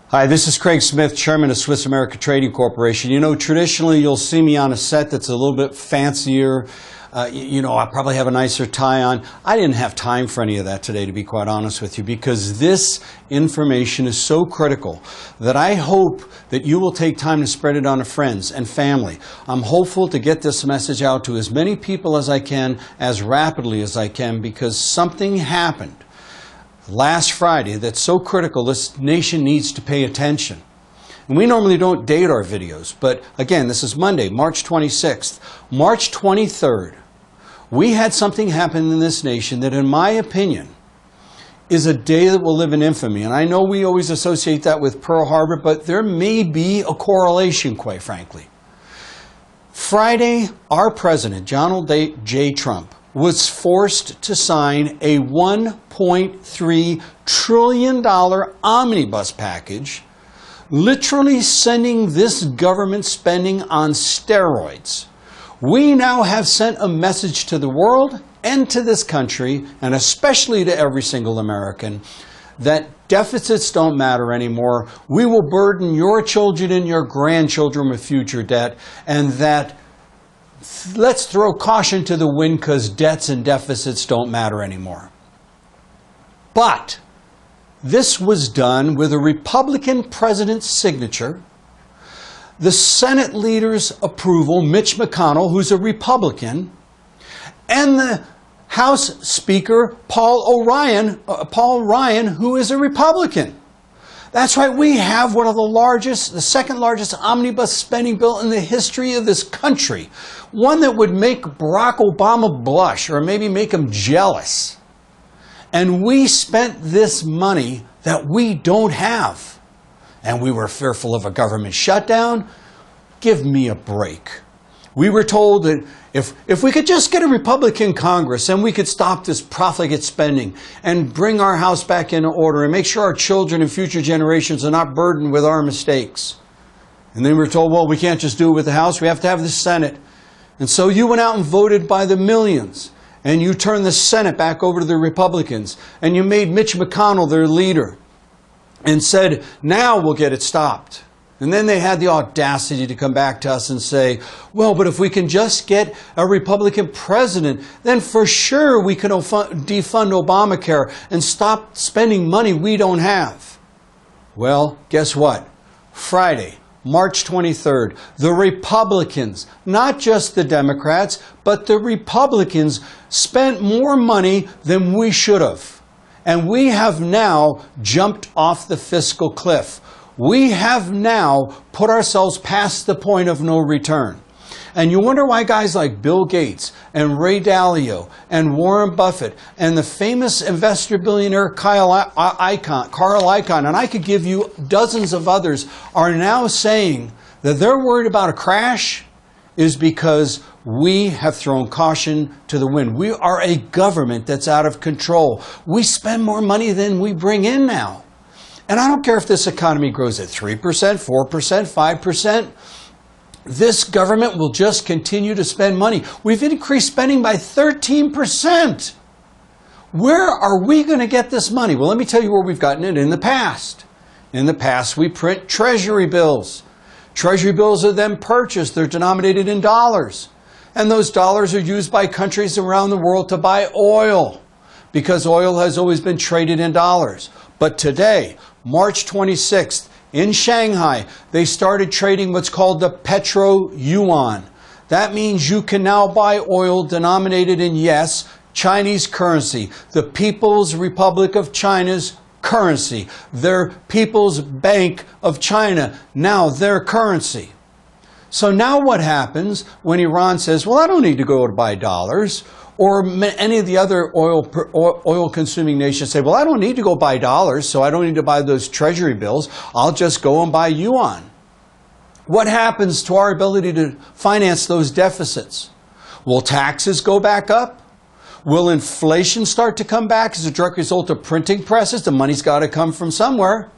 Hi, this is Craig Smith, Chairman of Swiss America Trading Corporation. You know, traditionally you'll see me on a set that's a little bit fancier. I probably have a nicer tie on. I didn't have time for any of that today, to be quite honest with you, because this information is so critical that I hope that you will take time to spread it on to friends and family. I'm hopeful to get this message out to as many people as I can, as rapidly as I can, because something happened last Friday that's so critical this nation needs to pay attention. And we normally don't date our videos, but again, this is Monday, March 26th. March 23rd, we had something happen in this nation that, in my opinion, is a day that will live in infamy. And I know we always associate that with Pearl Harbor, but there may be a correlation, quite frankly. Friday, our president, Donald J. Trump, was forced to sign a $1.3 trillion omnibus package, literally sending this government spending on steroids. We now have sent a message to the world and to this country, and especially to every single American, that deficits don't matter anymore. We will burden your children and your grandchildren with future debt, and that let's throw caution to the wind because debts and deficits don't matter anymore. But this was done with a Republican president's signature, the Senate leader's approval, Mitch McConnell, who's a Republican, and the House Speaker, Paul Ryan, who is a Republican. That's right, we have one of the second largest omnibus spending bill in the history of this country. One that would make Barack Obama blush or maybe make him jealous. And we spent this money that we don't have. And we were fearful of a government shutdown. Give me a break. We were told that if we could just get a Republican Congress and we could stop this profligate spending and bring our house back into order and make sure our children and future generations are not burdened with our mistakes. And then we were told, well, we can't just do it with the House, we have to have the Senate. And so you went out and voted by the millions, and you turned the Senate back over to the Republicans, and you made Mitch McConnell their leader and said, now we'll get it stopped. And then they had the audacity to come back to us and say, well, but if we can just get a Republican president, then for sure we can defund Obamacare and stop spending money we don't have. Well, guess what? Friday, March 23rd, the Republicans, not just the Democrats, but the Republicans spent more money than we should have. And we have now jumped off the fiscal cliff. We have now put ourselves past the point of no return. And you wonder why guys like Bill Gates and Ray Dalio and Warren Buffett and the famous investor billionaire Carl Icahn, and I could give you dozens of others, are now saying that they're worried about a crash is because we have thrown caution to the wind. We are a government that's out of control. We spend more money than we bring in now. And I don't care if this economy grows at 3%, 4%, 5%. This government will just continue to spend money. We've increased spending by 13%. Where are we going to get this money? Well, let me tell you where we've gotten it in the past. In the past, we print treasury bills. Treasury bills are then purchased. They're denominated in dollars. And those dollars are used by countries around the world to buy oil, because oil has always been traded in dollars. But today, March 26th, in Shanghai, they started trading what's called the Petro Yuan. That means you can now buy oil denominated in, yes, Chinese currency, the People's Republic of China's currency, their People's Bank of China, now their currency. So now what happens when Iran says, well, I don't need to go to buy dollars? Or any of the other oil-consuming nations say, well, I don't need to go buy dollars, so I don't need to buy those treasury bills. I'll just go and buy yuan. What happens to our ability to finance those deficits? Will taxes go back up? Will inflation start to come back as a direct result of printing presses? The money's got to come from somewhere.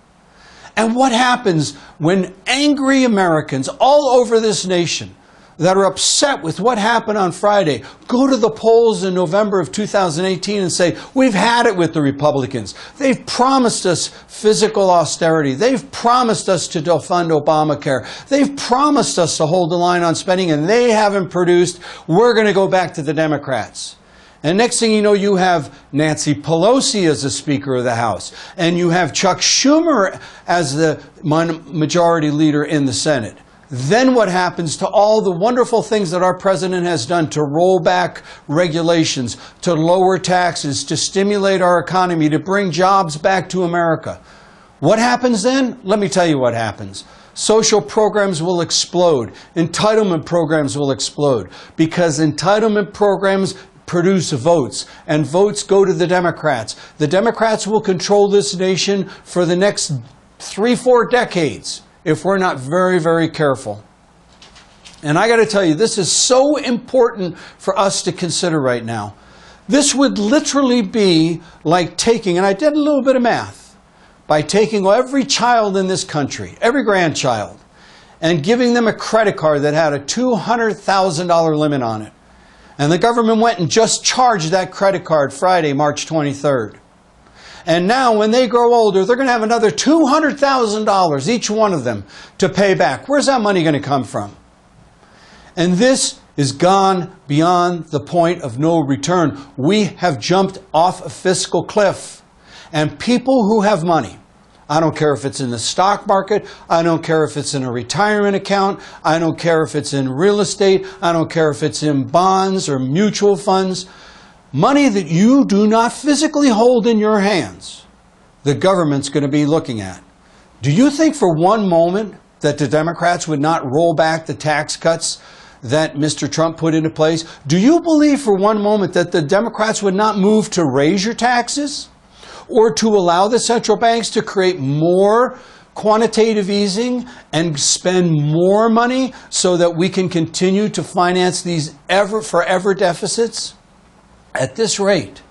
And what happens when angry Americans all over this nation that are upset with what happened on Friday, go to the polls in November of 2018 and say, we've had it with the Republicans. They've promised us fiscal austerity. They've promised us to defund Obamacare. They've promised us to hold the line on spending, and they haven't produced. We're going to go back to the Democrats. And next thing you know, you have Nancy Pelosi as the Speaker of the House, and you have Chuck Schumer as the majority leader in the Senate. Then what happens to all the wonderful things that our president has done to roll back regulations, to lower taxes, to stimulate our economy, to bring jobs back to America? What happens then? Let me tell you what happens. Social programs will explode. Entitlement programs will explode, because entitlement programs produce votes, and votes go to the Democrats. The Democrats will control this nation for the next 3-4 decades if we're not very, very careful. And I got to tell you, this is so important for us to consider right now. This would literally be like taking, and I did a little bit of math, by taking every child in this country, every grandchild, and giving them a credit card that had a $200,000 limit on it. And the government went and just charged that credit card Friday, March 23rd. And now when they grow older, they're going to have another $200,000, each one of them, to pay back. Where's that money going to come from? And this is gone beyond the point of no return. We have jumped off a fiscal cliff. And people who have money, I don't care if it's in the stock market, I don't care if it's in a retirement account, I don't care if it's in real estate, I don't care if it's in bonds or mutual funds, money that you do not physically hold in your hands, the government's going to be looking at. Do you think for one moment that the Democrats would not roll back the tax cuts that Mr. Trump put into place? Do you believe for one moment that the Democrats would not move to raise your taxes, or to allow the central banks to create more quantitative easing and spend more money so that we can continue to finance these forever deficits? At this rate,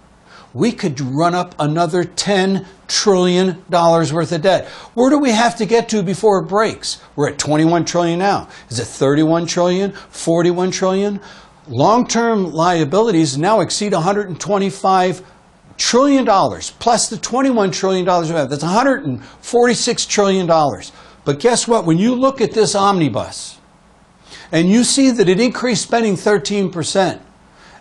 we could run up another $10 trillion worth of debt. Where do we have to get to before it breaks? We're at 21 trillion now. Is it 31 trillion? 41 trillion? Long-term liabilities now exceed $125 trillion, plus the $21 trillion we have. That's $146 trillion. But guess what? When you look at this omnibus, and you see that it increased spending 13%,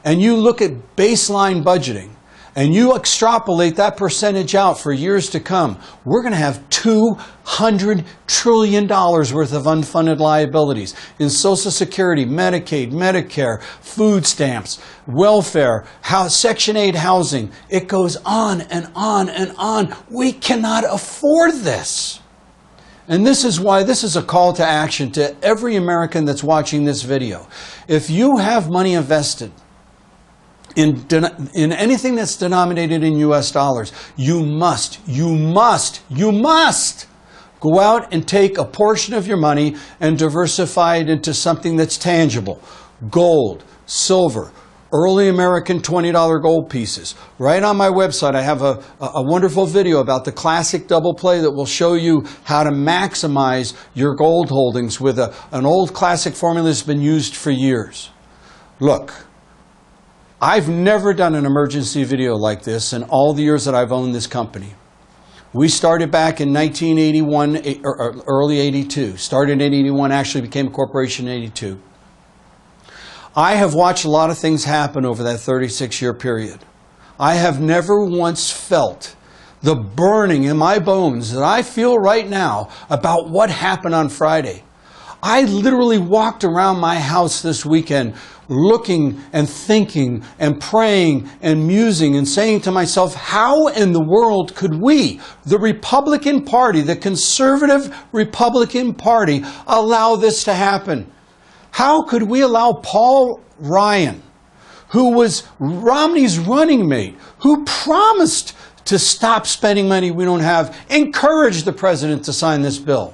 and you look at baseline budgeting, and you extrapolate that percentage out for years to come, we're going to have $200 trillion worth of unfunded liabilities in Social Security, Medicaid, Medicare, food stamps, welfare, Section 8 housing. It goes on and on and on. We cannot afford this. And this is why this is a call to action to every American that's watching this video. If you have money invested in anything that's denominated in U.S. dollars, you must go out and take a portion of your money and diversify it into something that's tangible. Gold, silver, early American $20 gold pieces. Right on my website, I have a wonderful video about the classic double play that will show you how to maximize your gold holdings with an old classic formula that's been used for years. Look, I've never done an emergency video like this in all the years that I've owned this company. We started back in 1981, or early 82. Started in 81, actually became a corporation in 82. I have watched a lot of things happen over that 36-year period. I have never once felt the burning in my bones that I feel right now about what happened on Friday. I literally walked around my house this weekend looking and thinking and praying and musing and saying to myself, how in the world could we, the Republican Party, the conservative Republican Party, allow this to happen? How could we allow Paul Ryan, who was Romney's running mate, who promised to stop spending money we don't have, encourage the president to sign this bill?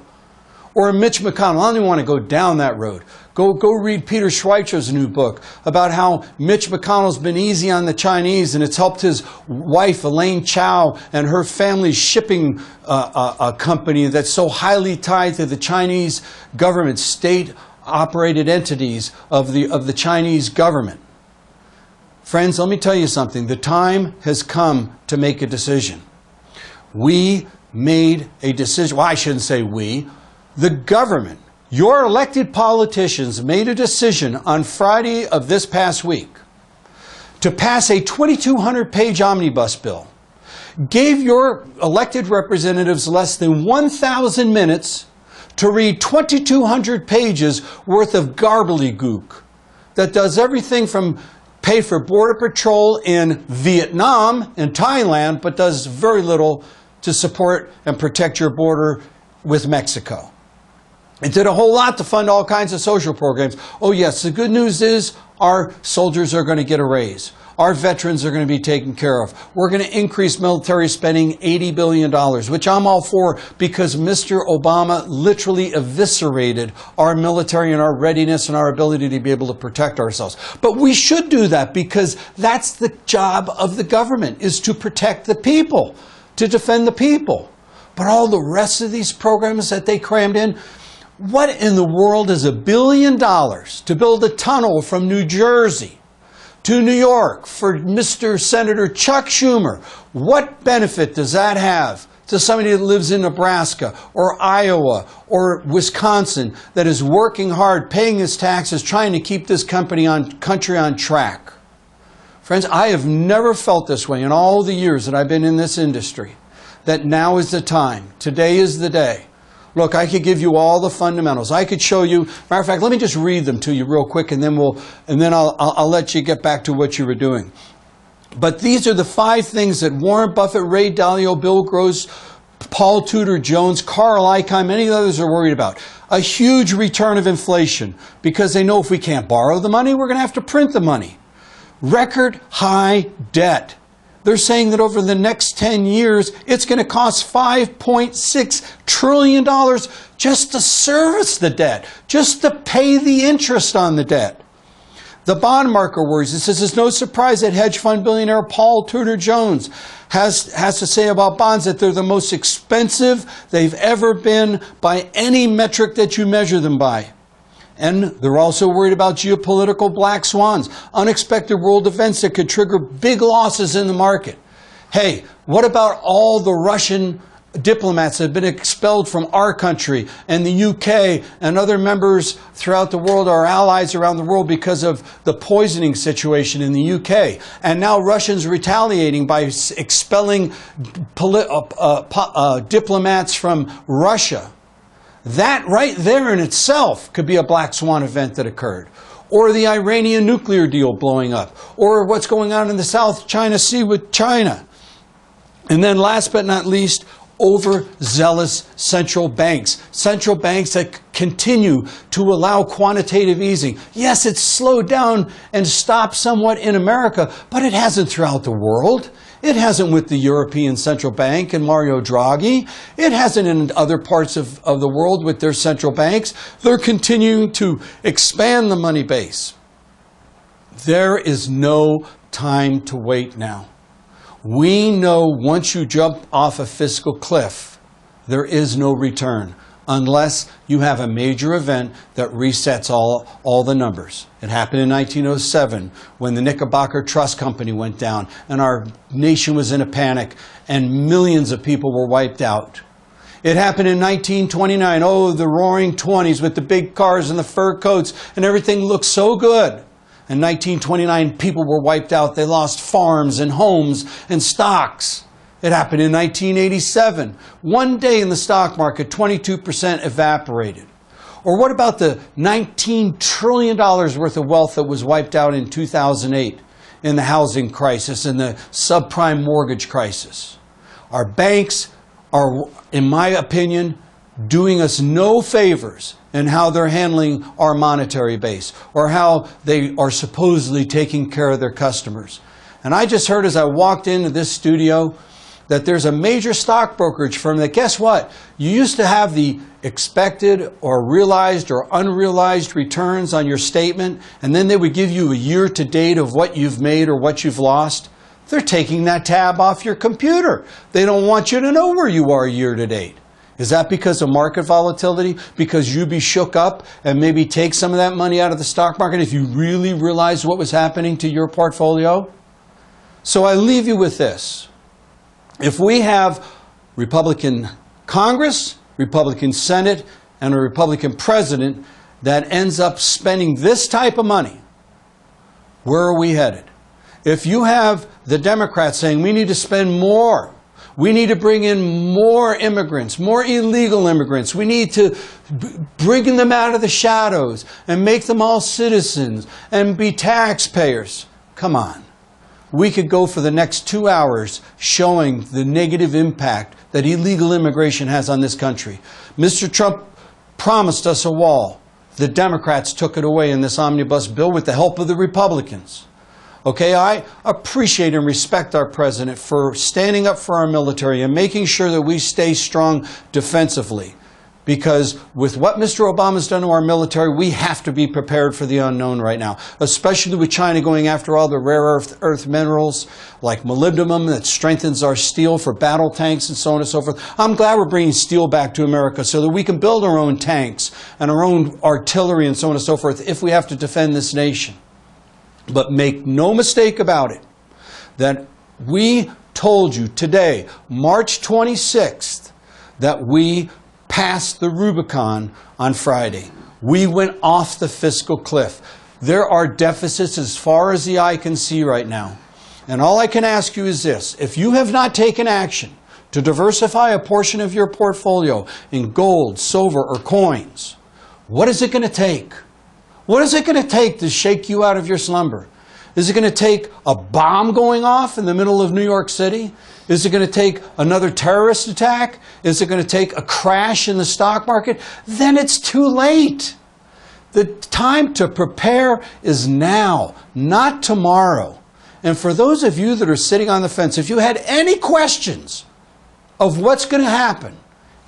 Or Mitch McConnell? I don't even want to go down that road. Go read Peter Schweitzer's new book about how Mitch McConnell's been easy on the Chinese and it's helped his wife, Elaine Chao, and her family's shipping company that's so highly tied to the Chinese government, state operated entities of the Chinese government. Friends, let me tell you something. The time has come to make a decision. We made a decision. Well, I shouldn't say we. The government, your elected politicians, made a decision on Friday of this past week to pass a 2,200-page omnibus bill. Gave your elected representatives less than 1,000 minutes to read 2,200 pages worth of gobbledygook that does everything from pay for border patrol in Vietnam and Thailand, but does very little to support and protect your border with Mexico. It did a whole lot to fund all kinds of social programs. Oh yes, the good news is our soldiers are going to get a raise. Our veterans are going to be taken care of. We're going to increase military spending $80 billion, which I'm all for because Mr. Obama literally eviscerated our military and our readiness and our ability to be able to protect ourselves. But we should do that because that's the job of the government, is to protect the people, to defend the people. But all the rest of these programs that they crammed in, what in the world is $1 billion to build a tunnel from New Jersey to New York for Mr. Senator Chuck Schumer? What benefit does that have to somebody that lives in Nebraska or Iowa or Wisconsin that is working hard, paying his taxes, trying to keep this country on track? Friends, I have never felt this way in all the years that I've been in this industry, that now is the time. Today is the day. Look, I could give you all the fundamentals. I could show you. Matter of fact, let me just read them to you real quick, and then I'll let you get back to what you were doing. But these are the 5 things that Warren Buffett, Ray Dalio, Bill Gross, Paul Tudor Jones, Carl Icahn, many others are worried about. A huge return of inflation because they know if we can't borrow the money, we're going to have to print the money. Record high debt. They're saying that over the next 10 years, it's going to cost $5.6 trillion just to service the debt, just to pay the interest on the debt. The bond market worries. It says it's no surprise that hedge fund billionaire Paul Tudor Jones has to say about bonds that they're the most expensive they've ever been by any metric that you measure them by. And they're also worried about geopolitical black swans, unexpected world events that could trigger big losses in the market. Hey, what about all the Russian diplomats that have been expelled from our country and the UK and other members throughout the world, our allies around the world, because of the poisoning situation in the UK? And now Russians retaliating by expelling diplomats from Russia. That right there in itself could be a black swan event that occurred. Or the Iranian nuclear deal blowing up. Or what's going on in the South China Sea with China. And then last but not least, overzealous central banks. Central banks that continue to allow quantitative easing. Yes, it's slowed down and stopped somewhat in America, but it hasn't throughout the world. It hasn't with the European Central Bank and Mario Draghi. It hasn't in other parts of the world with their central banks. They're continuing to expand the money base. There is no time to wait now. We know once you jump off a fiscal cliff, there is no return unless you have a major event that resets all the numbers. It happened in 1907 when the Knickerbocker Trust Company went down and our nation was in a panic and millions of people were wiped out. It happened in 1929, the roaring 20s with the big cars and the fur coats and everything looked so good. In 1929, people were wiped out. They lost farms and homes and stocks. It happened in 1987. One day in the stock market, 22% evaporated. Or what about the $19 trillion worth of wealth that was wiped out in 2008 in the housing crisis and the subprime mortgage crisis? Our banks are, in my opinion, doing us no favors in how they're handling our monetary base or how they are supposedly taking care of their customers. And I just heard as I walked into this studio that there's a major stock brokerage firm that, guess what? You used to have the expected or realized or unrealized returns on your statement, and then they would give you a year to date of what you've made or what you've lost. They're taking that tab off your computer. They don't want you to know where you are year to date. Is that because of market volatility? Because you'd be shook up and maybe take some of that money out of the stock market if you really realized what was happening to your portfolio? So I leave you with this. If we have Republican Congress, Republican Senate, and a Republican president that ends up spending this type of money, where are we headed? If you have the Democrats saying we need to spend more, we need to bring in more immigrants, more illegal immigrants, we need to bring them out of the shadows and make them all citizens and be taxpayers. Come on. We could go for the next 2 hours showing the negative impact that illegal immigration has on this country. Mr. Trump promised us a wall. The Democrats took it away in this omnibus bill with the help of the Republicans. Okay, I appreciate and respect our president for standing up for our military and making sure that we stay strong defensively. Because with what Mr. Obama's done to our military, we have to be prepared for the unknown right now, especially with China going after all the rare earth minerals like molybdenum that strengthens our steel for battle tanks and so on and so forth. I'm glad we're bringing steel back to America so that we can build our own tanks and our own artillery and so on and so forth if we have to defend this nation. But make no mistake about it, that we told you today, March 26th, that we passed the Rubicon on Friday. We went off the fiscal cliff. There are deficits as far as the eye can see right now. And all I can ask you is this. If you have not taken action to diversify a portion of your portfolio in gold, silver, or coins, what is it going to take? What is it going to take to shake you out of your slumber? Is it going to take a bomb going off in the middle of New York City? Is it going to take another terrorist attack? Is it going to take a crash in the stock market? Then it's too late. The time to prepare is now, not tomorrow. And for those of you that are sitting on the fence, if you had any questions of what's going to happen,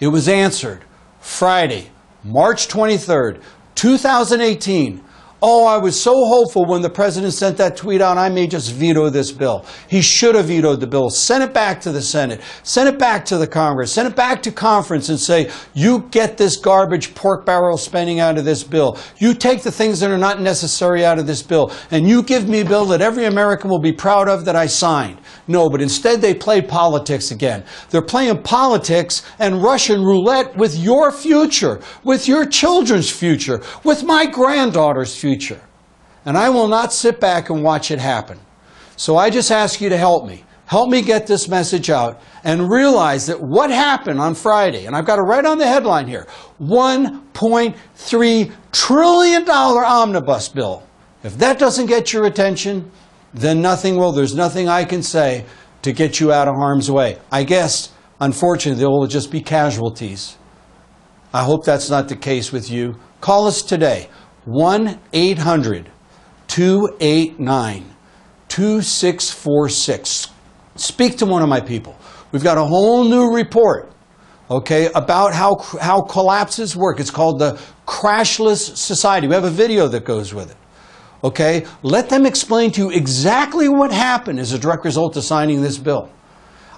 it was answered Friday, March 23rd, 2018. Oh, I was so hopeful when the president sent that tweet out, I may just veto this bill. He should have vetoed the bill. Send it back to the Senate. Send it back to the Congress. Send it back to conference and say, you get this garbage pork barrel spending out of this bill. You take the things that are not necessary out of this bill. And you give me a bill that every American will be proud of that I signed. No, but instead they play politics again. They're playing politics and Russian roulette with your future, with your children's future, with my granddaughter's future. And I will not sit back and watch it happen. So I just ask you to help me. Help me get this message out and realize that what happened on Friday, and I've got it right on the headline here, $1.3 trillion omnibus bill. If that doesn't get your attention, then nothing will. There's nothing I can say to get you out of harm's way. I guess, unfortunately, there will just be casualties. I hope that's not the case with you. Call us today, 1-800-289-2646. Speak to one of my people. We've got a whole new report, okay, about how collapses work. It's called the Crashless Society. We have a video that goes with it. Okay, let them explain to you exactly what happened as a direct result of signing this bill.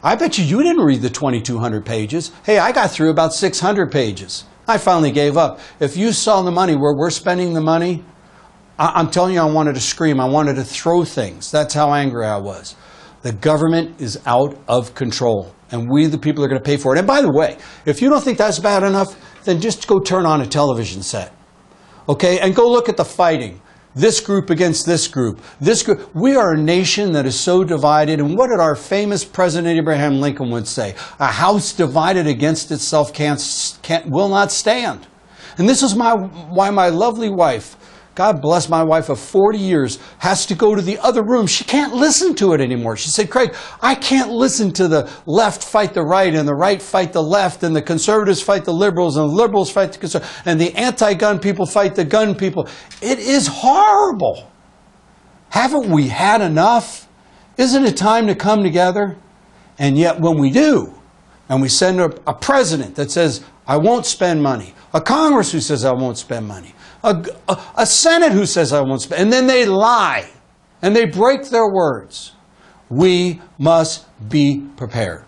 I bet you didn't read the 2,200 pages. Hey, I got through about 600 pages. I finally gave up. If you saw the money where we're spending the money, I'm telling you, I wanted to scream. I wanted to throw things. That's how angry I was. The government is out of control, and we, the people, are going to pay for it. And by the way, if you don't think that's bad enough, then just go turn on a television set. Okay, and go look at the fighting. This group against this group. This group. We are a nation that is so divided. And what did our famous President Abraham Lincoln once say? A house divided against itself will not stand. And this is why my lovely wife, God bless my wife of 40 years, has to go to the other room. She can't listen to it anymore. She said, Craig, I can't listen to the left fight the right and the right fight the left and the conservatives fight the liberals and the liberals fight the conservatives and the anti-gun people fight the gun people. It is horrible. Haven't we had enough? Isn't it time to come together? And yet when we do, and we send a president that says, I won't spend money, a Congress who says I won't spend money, a Senate who says I won't spend, and then they lie, and they break their words. We must be prepared.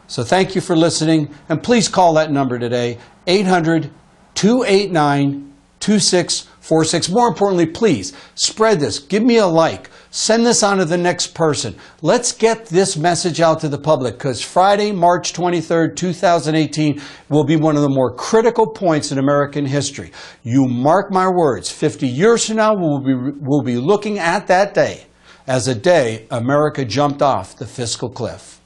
So thank you for listening, and please call that number today, 800-289-2646. More importantly, please spread this. Give me a like. Send this on to the next person. Let's get this message out to the public, because Friday, March 23rd, 2018 will be one of the more critical points in American history. You mark my words, 50 years from now, we'll be looking at that day as a day America jumped off the fiscal cliff.